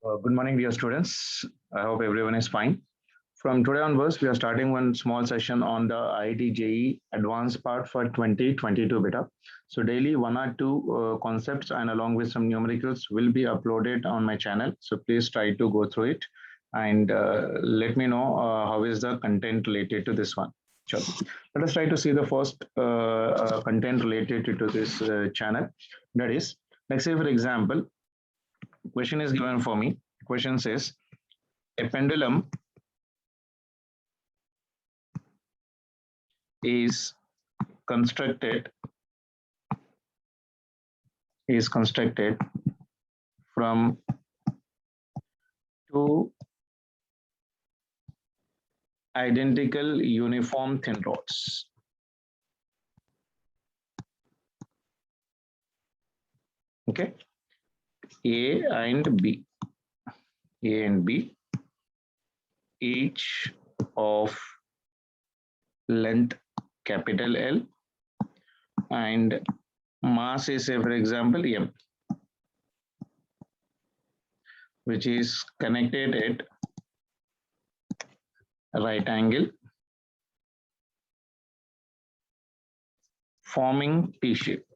Good morning, dear students. I hope everyone is fine. From today onwards, we are starting one small session on the IIT JEE advanced part for 2022 beta. So daily one or two concepts and along with some numericals will be uploaded on my channel. So please try to go through it and let me know how is the content related to this one. Sure. Let us try to see the first content related to this channel. That is, let's say for example, question is given for me. Question says a pendulum is constructed from two identical uniform thin rods. Okay, A and B, each of length capital L and mass is, say for example, M, which is connected at right angle, forming T shape.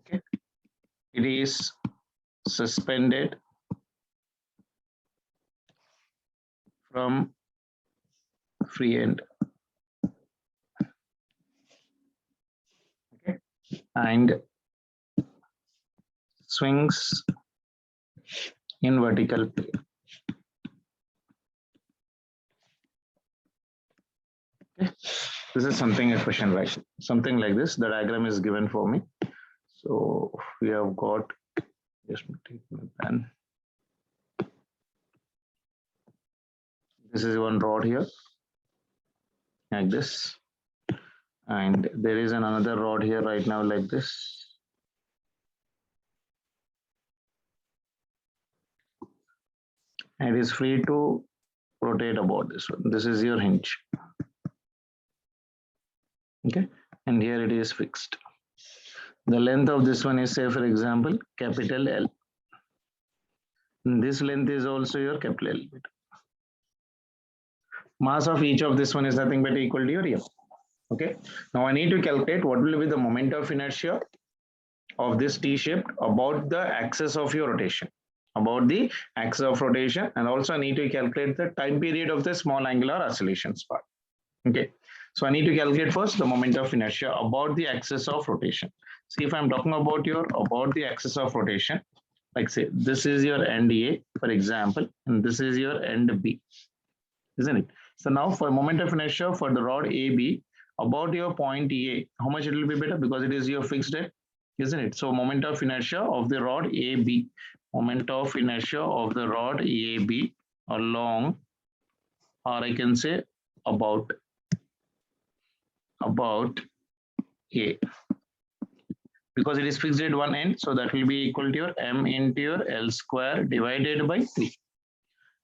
Okay, it is suspended from free end. Okay, and swings in vertical plane. Okay. This is something a question, right? Something like this. The diagram is given for me. So we have got, just take my pen. This is one rod here, like this. And there is another rod here right now, like this. And it is free to rotate about this one. This is your hinge. Okay, and here it is fixed. The length of this one is, say for example, capital L. And this length is also your capital L. Mass of each of this one is nothing but equal to your M. Okay, now I need to calculate what will be the moment of inertia of this T-shaped about the axis of your rotation. About the axis of rotation, and also I need to calculate the time period of the small angular oscillations part. Okay, so I need to calculate first the moment of inertia about the axis of rotation. See, if I'm talking about the axis of rotation, like say this is your end A, for example, and this is your end B, isn't it? So now for moment of inertia for the rod AB about your point A, how much it will be better because it is your fixed head, isn't it? So moment of inertia of the rod AB, moment of inertia of the rod AB along, or I can say about A, because it is fixed at one end, so that will be equal to your M into your L square divided by 3.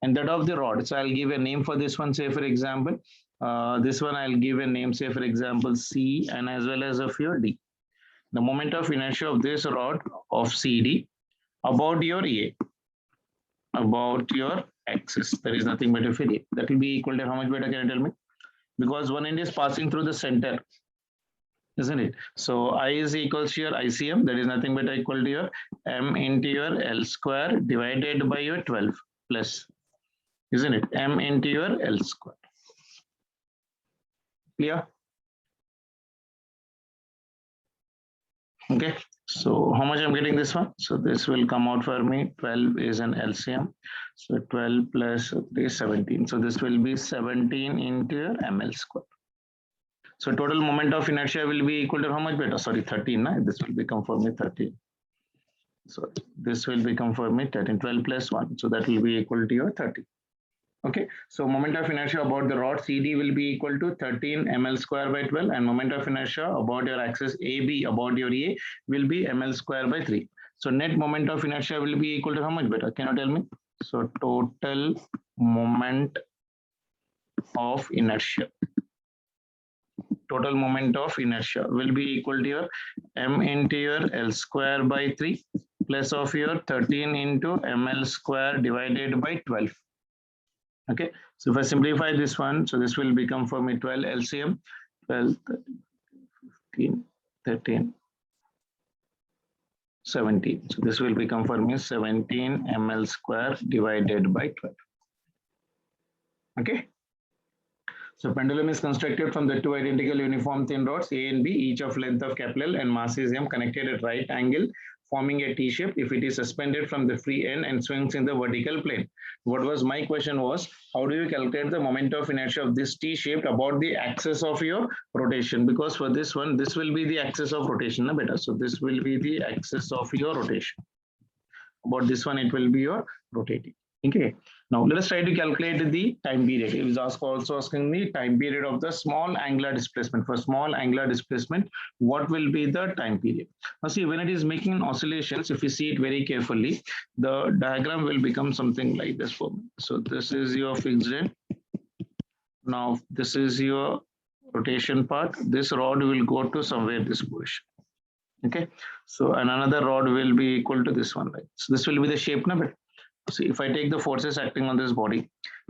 And that of the rod, so I'll give a name for this one, say for example, this one I'll give a name, say for example, C, and as well as of your D. The moment of inertia of this rod of CD about your A, about your axis, there is nothing but a A. That will be equal to how much better, can you tell me? Because one end is passing through the center, isn't it? So I is equals to your ICM, that is nothing but equal to your M into your L square divided by your 12 plus, isn't it? M into your L square. Clear? Okay, so how much I'm getting this one? So this will come out for me, 12 is an LCM. So 12 plus 3 is 17. So this will be 17 into your ML square. So total moment of inertia will be equal to how much better? Sorry, 13. Nah? This will become for me 13. So this will become for me 13, 12 plus 1. So that will be equal to your 30. Okay, so moment of inertia about the rod CD will be equal to 13 ml square by 12, and moment of inertia about your axis AB about your A will be ml square by 3. So net moment of inertia will be equal to how much better? Can you tell me? So total moment of inertia. Total moment of inertia will be equal to your M into your L square by 3 plus of your 13 into ml square divided by 12. Okay, so if I simplify this one, so this will become for me 12 LCM, 12, 15, 13, 17. So this will become for me 17 ml square divided by 12. Okay. So pendulum is constructed from the two identical uniform thin rods A and B, each of length of capital and mass is m, connected at right angle, forming a T shape if it is suspended from the free end and swings in the vertical plane. What was my question was, how do you calculate the moment of inertia of this T shaped about the axis of your rotation? Because for this one, this will be the axis of rotation, na beta. So this will be the axis of your rotation. About this one, it will be your rotating. Okay. Now let us try to calculate the time period. It is also asking the time period of the small angular displacement. For small angular displacement, what will be the time period? Now see, when it is making oscillations, if you see it very carefully, the diagram will become something like this for me. So this is your fixed end. Now this is your rotation part. This rod will go to somewhere this position. Okay. So another rod will be equal to this one, right? So this will be the shape now. See, if I take the forces acting on this body,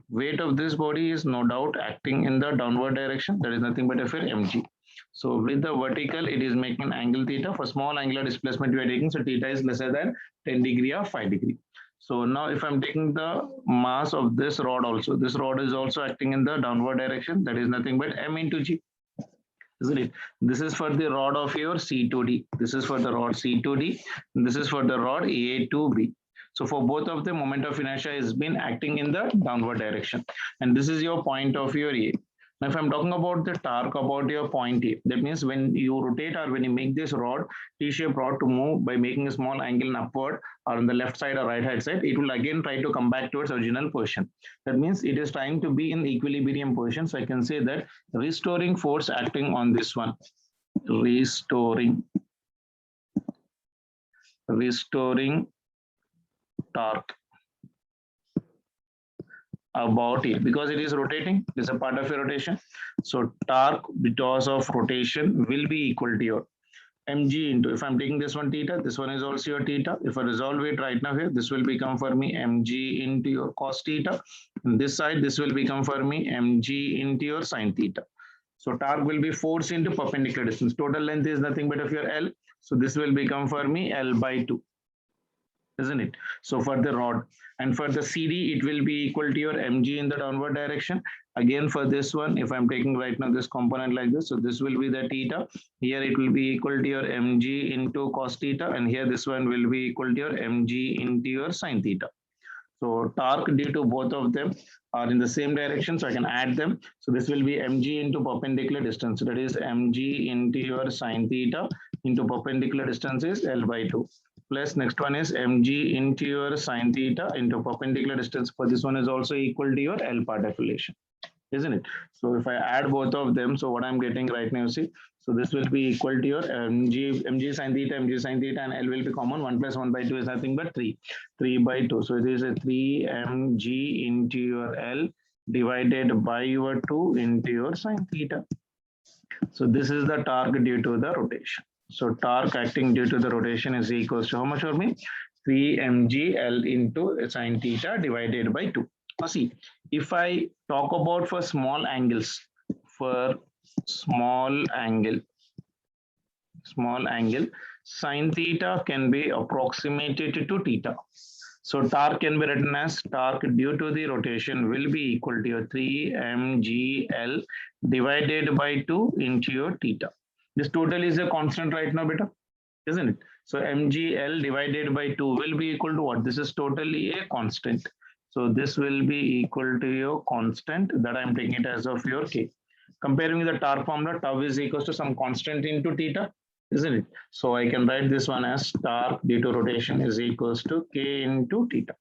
weight of this body is no doubt acting in the downward direction. That is nothing but a mg. So with the vertical, it is making angle theta. For small angular displacement we are taking, so theta is lesser than 10 degree or 5 degree. So now if I'm taking the mass of this rod also, this rod is also acting in the downward direction. That is nothing but m into g. Isn't it? This is for the rod of your C to D. This is for the rod C to D. This is for the rod A to B. So for both of them, moment of inertia has been acting in the downward direction. And this is your point of your A. Now, if I'm talking about the torque about your point A, that means when you rotate or when you make this rod, T-shaped rod to move by making a small angle in upward or on the left side or right hand side, it will again try to come back to its original position. That means it is trying to be in equilibrium position. So I can say that restoring force acting on this one, restoring torque about it, because it is rotating, it is a part of your rotation. So torque because of rotation will be equal to your mg into, if I'm taking this one theta, this one is also your theta. If I resolve it right now here, this will become for me mg into your cos theta. And this side, this will become for me mg into your sin theta. So torque will be force into perpendicular distance. Total length is nothing but of your L. So this will become for me L by 2. Isn't it? So for the rod and for the CD, it will be equal to your mg in the downward direction. Again, for this one, if I'm taking right now this component like this, so this will be the theta. Here it will be equal to your mg into cos theta, and here this one will be equal to your mg into your sin theta. So torque due to both of them are in the same direction, so I can add them. So this will be mg into perpendicular distance. So that is mg into your sin theta into perpendicular distance is L by 2. Plus next one is mg into your sin theta into perpendicular distance. For this one is also equal to your L part affiliation, isn't it? So if I add both of them, so what I'm getting right now, see, so this will be equal to your mg sin theta, and L will be common. 1 plus 1 by 2 is nothing but 3 by 2. So it is a 3 mg into your L divided by your 2 into your sin theta. So this is the torque due to the rotation. So torque acting due to the rotation is equals to how much for me? 3 mg L into sin theta divided by 2. Now see, if I talk about for small angles, small angle, sin theta can be approximated to theta. So torque can be written as torque due to the rotation will be equal to your 3 mg L divided by 2 into your theta. This total is a constant right now, beta, isn't it? So mgl divided by 2 will be equal to what? This is totally a constant. So this will be equal to your constant that I'm taking it as of your k. Comparing with the torque formula, tau is equals to some constant into theta, isn't it? So I can write this one as torque due to rotation is equals to k into theta.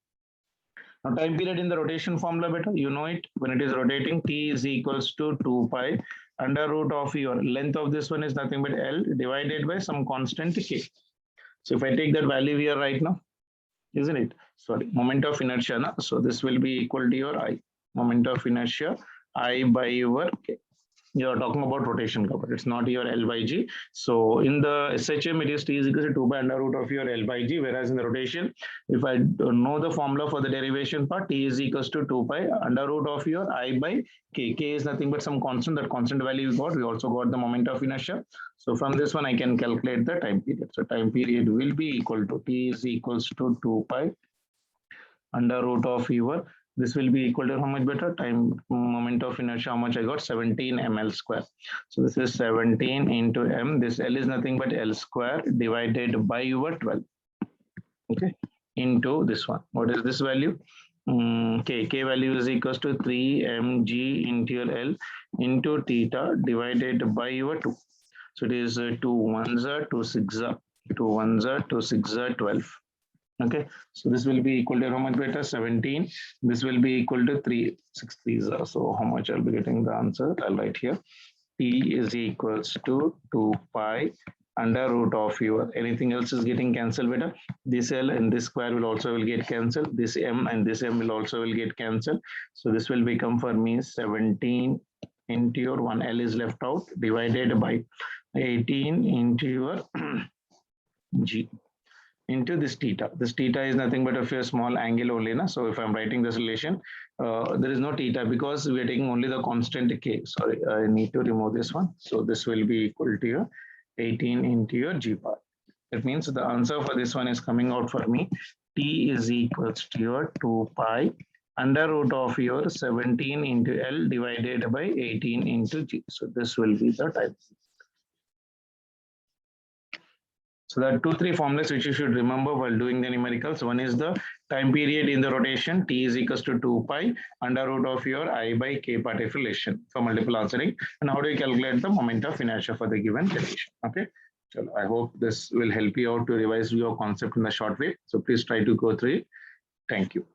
Now time period in the rotation formula, beta, you know it. When it is rotating, t is equals to 2 pi under root of your length of this one is nothing but L divided by some constant k. So if I take that value here right now, isn't it? Sorry, moment of inertia. So this will be equal to your I, moment of inertia, I by your k. you're talking about rotation cover. It's not your L by G. So in the SHM, it is T is equal to 2 by under root of your L by G, whereas in the rotation, if I know the formula for the derivation part, T is equals to 2 pi under root of your I by K. K is nothing but some constant. That constant value we got. We also got the moment of inertia. So from this one, I can calculate the time period. So time period will be equal to T is equals to 2 pi under root of your, this will be equal to how much better? Time moment of inertia, how much I got? 17 ml square. So this is 17 into m. This L is nothing but L square divided by your 12. Okay, into this one. What is this value? K value is equals to 3 mg into your L into theta divided by your 2. So it is 2 1s are 2 6 are 2 1s are 2 6 are 12. Okay, so this will be equal to how much better? 17. This will be equal to 3 6 3s. So how much I'll be getting the answer? I'll write here. T is equals to 2 pi under root of your, anything else is getting cancelled better. This L and this square will also will get cancelled. This M and this M will also will get cancelled. So this will become for me 17 into your 1 L is left out divided by 18 into your G into this theta. This theta is nothing but a small angle only. Na? So if I'm writing this relation, there is no theta because we are taking only the constant K. Sorry, I need to remove this one. So this will be equal to your 18 into your G bar. That means the answer for this one is coming out for me. T is equals to your 2 pi under root of your 17 into L divided by 18 into G. So this will be the type. So there are 2-3 formulas which you should remember while doing the numericals. One is the time period in the rotation, T is equals to 2 pi under root of your I by K part of relation for multiple answering. And how do you calculate the moment of inertia for the given relation? Okay. So I hope this will help you out to revise your concept in a short way. So please try to go through it. Thank you.